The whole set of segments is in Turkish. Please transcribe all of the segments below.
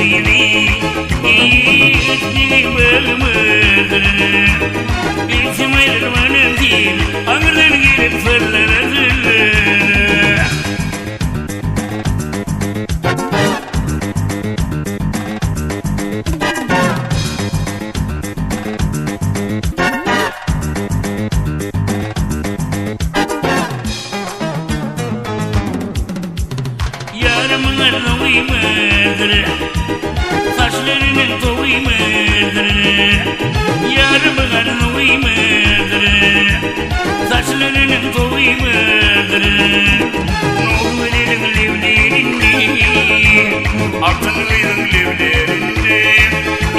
dini İçtiği bağımıdır İçim aydırmanın değil Ağırdan gelip fırlarızır Yarımın arnavıyımıdır Saçlarının tovuyumıdır Yarımın arnavıyımıdır Saçlarının tovuyumıdır Nolverin levlerinde Altınların levlerinde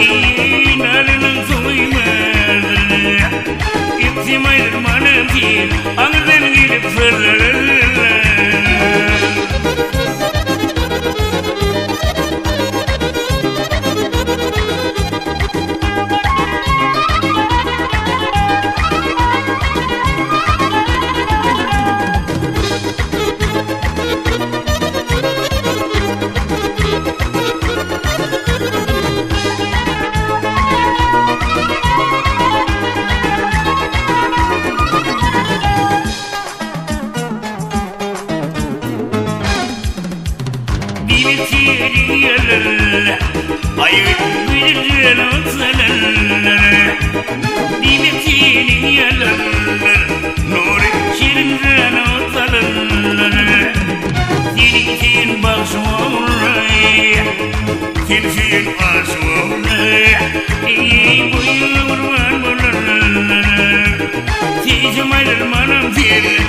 İnarının tovuyumıdır İptim ayrılmanın değil Ağırdan gelip fırlarlar Aydymy alynlar Dimetini alynlar Nuri şirinler alynlar Senin başvurray Senin başvurray Bu yıl vurman bulurlar Sizin aydırmanım değil